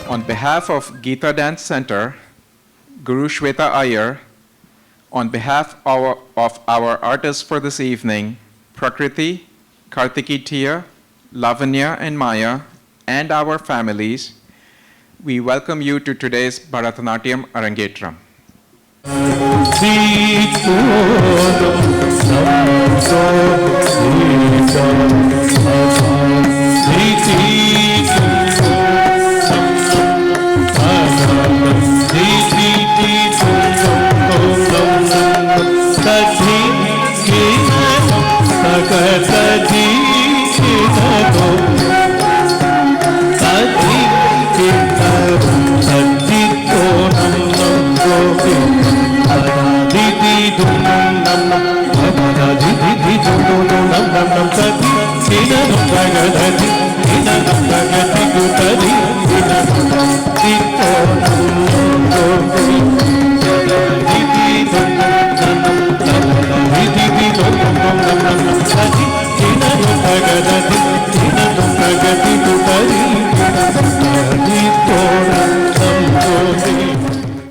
On behalf of Geeta Dance Center, Guru Shweta Iyer, on behalf of our artists for this evening, Prakriti, Kartiki Tia, Lavanya and Maya, and our families, we welcome you to today's Bharatanatyam Arangetram.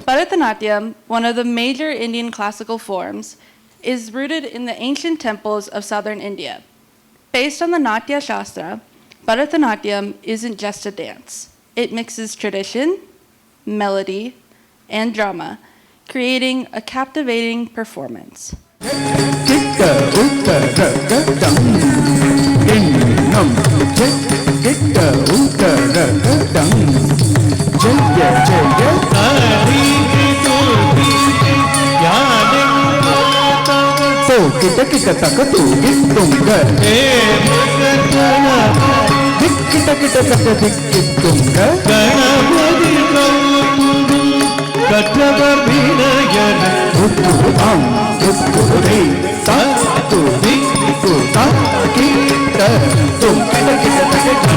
Bharatanatyam, one of the major Indian classical forms, is rooted in the ancient temples of southern India. Based on the Natya Shastra, Bharatanatyam isn't just a dance. It mixes tradition, melody, and drama, creating a captivating performance. Kita kita takatu gitunga kita kita takatu gitunga ganapati katavar vinayana uttam utture tatu diku takita tum kita kita takatu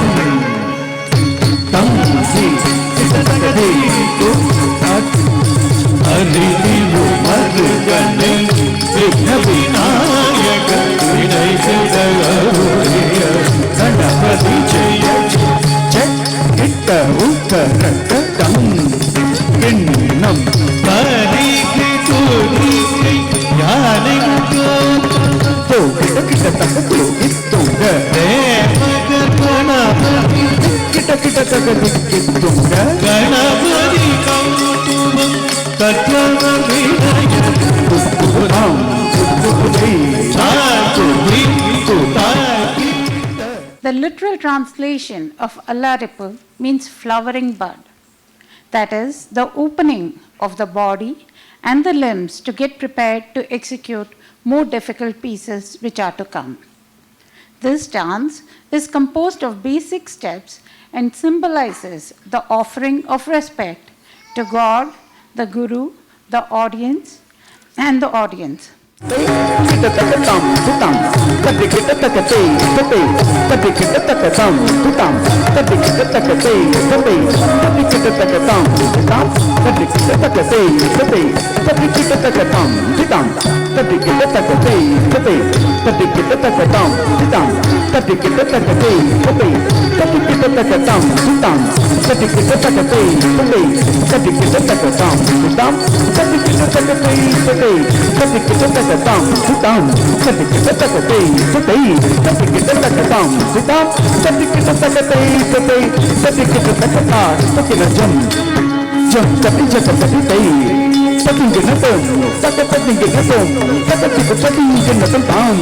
tam si kita takatu tum Adivu Madhugane Vigna Vinayaka Vinay Vidagavuriya Ganapati Jaya Jai Gitta Uttaraka Tam Kinnam Pariki Turiki Yaninka To Gitta Gitta Takatu Gittunga Rema Ganapati Gitta Gitta Takatu Gittunga Ganapati Kautuvam The literal translation of Alaripu means flowering bud. That is, the opening of the body and the limbs to get prepared to execute more difficult pieces which are to come. This dance is composed of basic steps and symbolizes the offering of respect to God, the Guru, the audience, and the audience. Kita takatam tutam tapi kita takate tapi tapi kita takatam tutam tapi kita takate tapi tapi kita takatam tutam tapi kita takate tapi tapi kita takatam tutam tapi kita takate tapi tapi kita takatam tutam tapi kita takate tapi tapi kita takatam tutam tapi kita takate tapi tapi kita takatam tutam tapi kita takate tapi kita takatam Sitam, tapi kita takate, tapi kita takatam, sitam, tapi kita takate, tapi kita takata, tapi kita jam, tapi kita takate, tapi kita natom, tapi kita natom, tapi kita natom.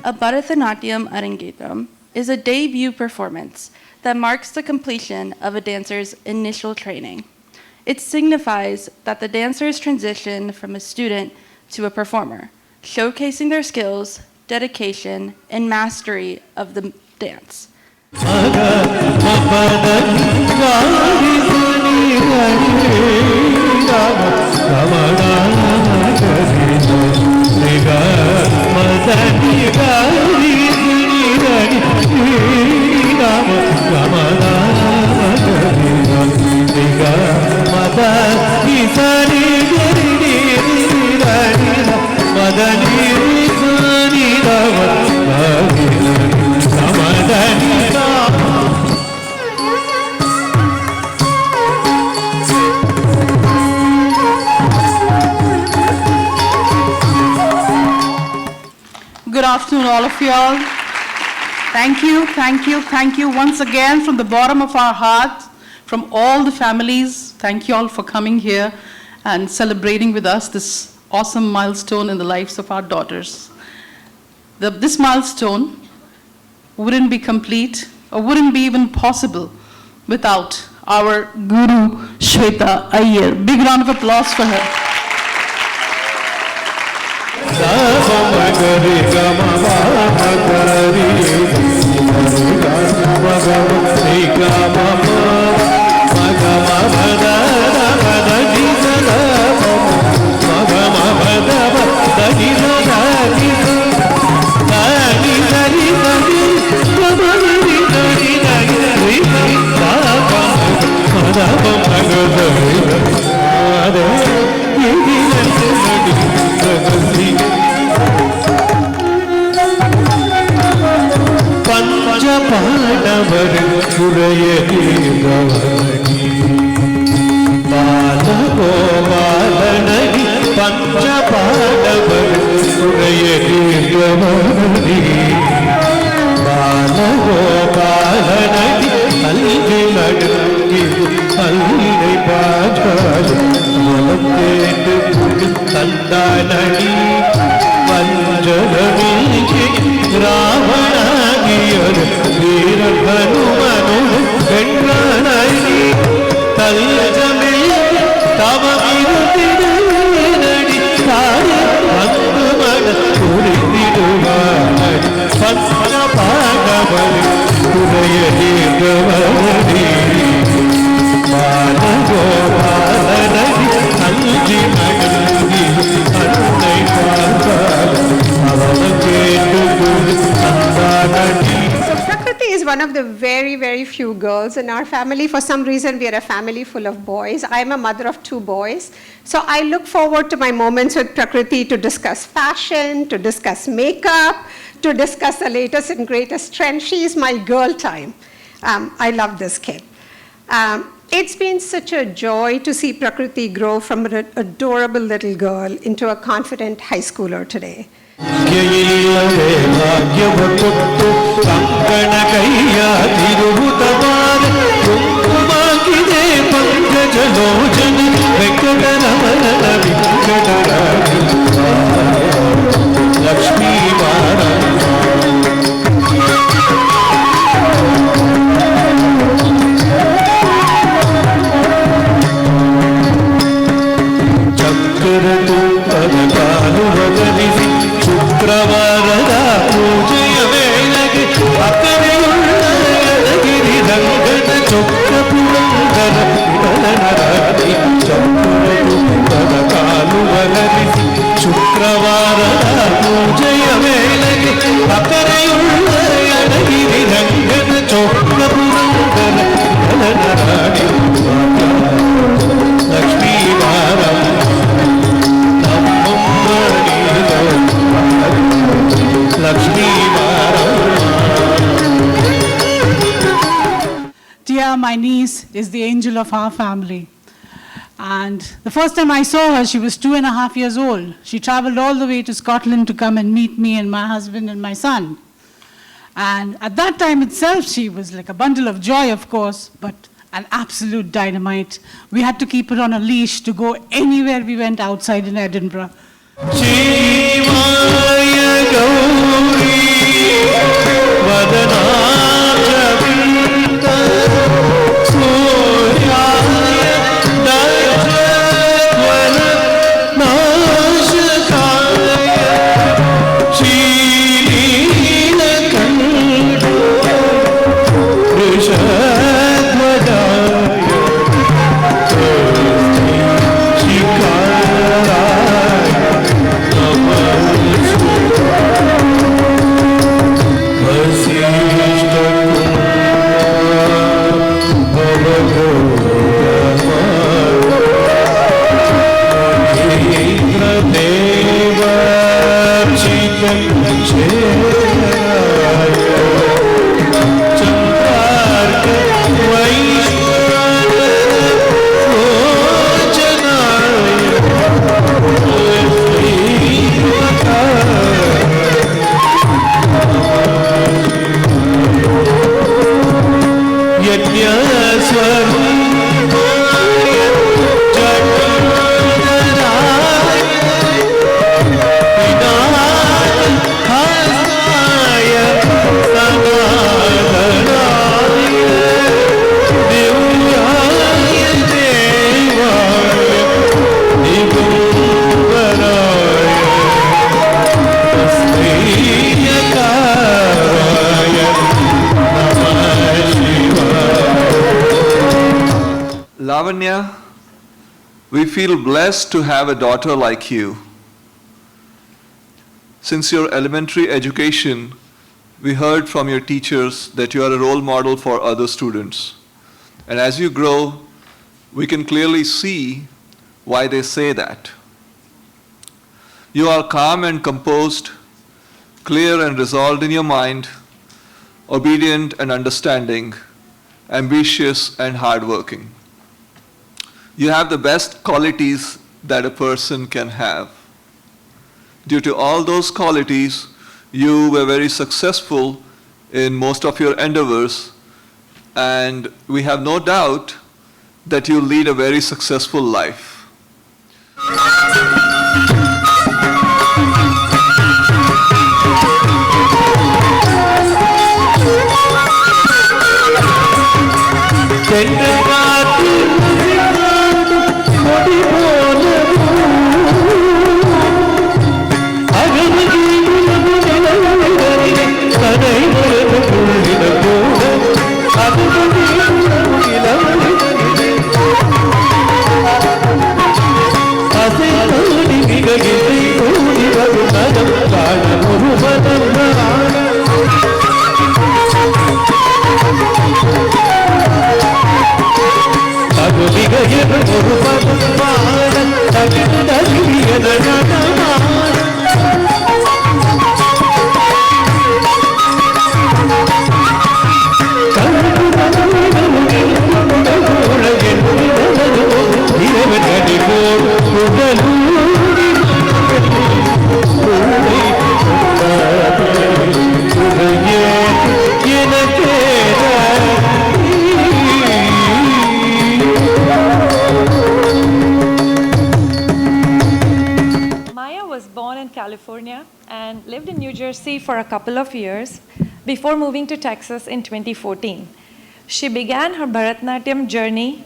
A Bharatanatyam Arangetram is a debut performance that marks the completion of a dancer's initial training. It signifies that the dancers transition from a student to a performer, showcasing their skills, dedication, and mastery of the dance. afternoon, all of you all. Thank you once again from the bottom of our heart, from all the families. Thank you all for coming here and celebrating with us this awesome milestone in the lives of our daughters. This milestone wouldn't be complete or wouldn't be even possible without our Guru Shweta Iyer. Big round of applause for her. One of the very, very few girls in our family. For some reason, we are a family full of boys. I'm a mother of 2 boys. So I look forward to my moments with Prakriti to discuss fashion, to discuss makeup, to discuss the latest and greatest trend. She is my girl time. I love this kid. It's been such a joy to see Prakriti grow from an adorable little girl into a confident high schooler today. Tia, my niece, is the angel of our family. And the first time I saw her, she was 2.5 years old. She traveled all the way to Scotland to come and meet me and my husband and my son. And at that time itself, she was like a bundle of joy, of course, but an absolute dynamite. We had to keep her on a leash to go anywhere we went outside in Edinburgh. Shikara, Namaste. We feel blessed to have a daughter like you. Since your elementary education, we heard from your teachers that you are a role model for other students. And as you grow, we can clearly see why they say that. You are calm and composed, clear and resolved in your mind, obedient and understanding, ambitious and hardworking. You have the best qualities that a person can have. Due to all those qualities, you were very successful in most of your endeavors, and we have no doubt that you lead a very successful life. California and lived in New Jersey for a couple of years before moving to Texas in 2014. She began her Bharatanatyam journey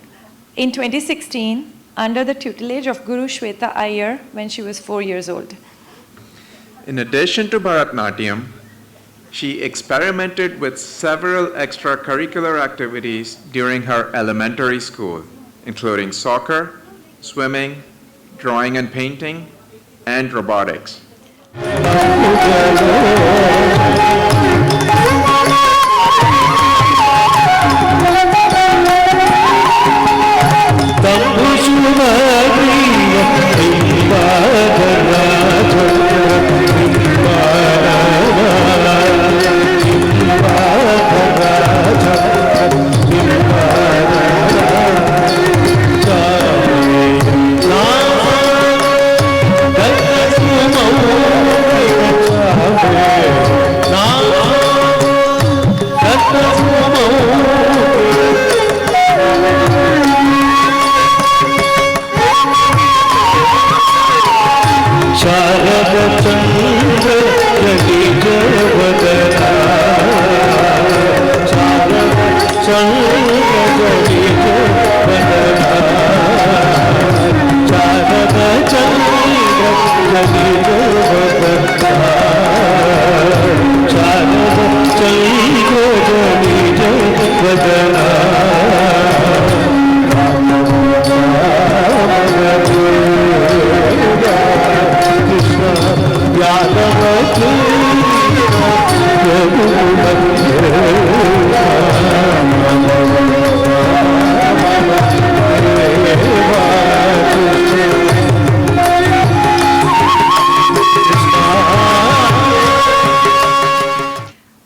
in 2016 under the tutelage of Guru Shweta Iyer when she was 4 years old. In addition to Bharatanatyam, she experimented with several extracurricular activities during her elementary school, including soccer, swimming, drawing and painting, and robotics.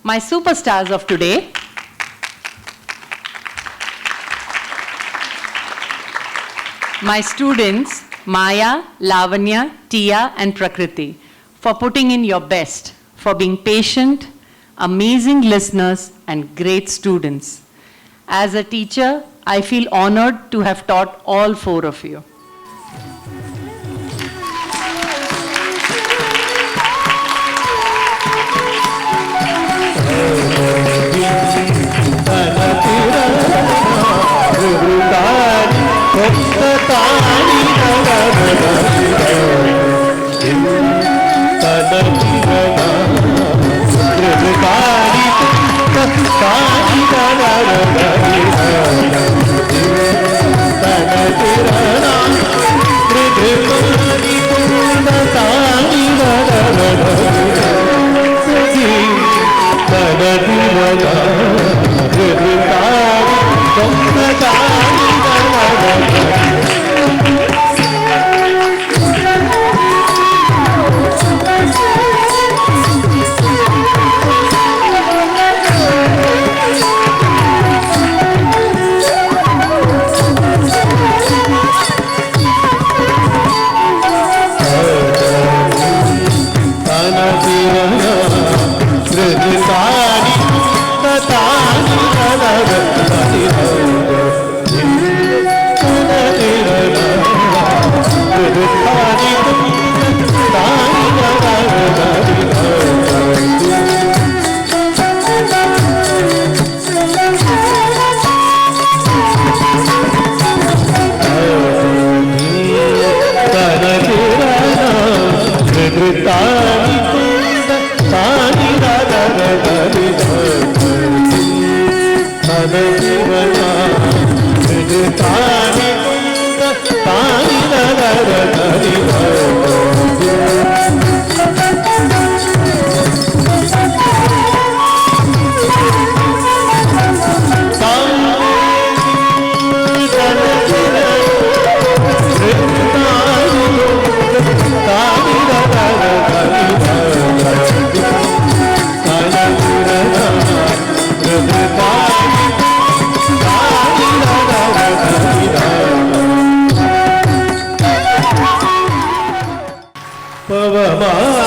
My superstars of today. My students, Maya, Lavanya, Tia, and Prakriti, for putting in your best, for being patient, amazing listeners, and great students. As a teacher, I feel honored to have taught all four of you. Thank you. ಬಾರ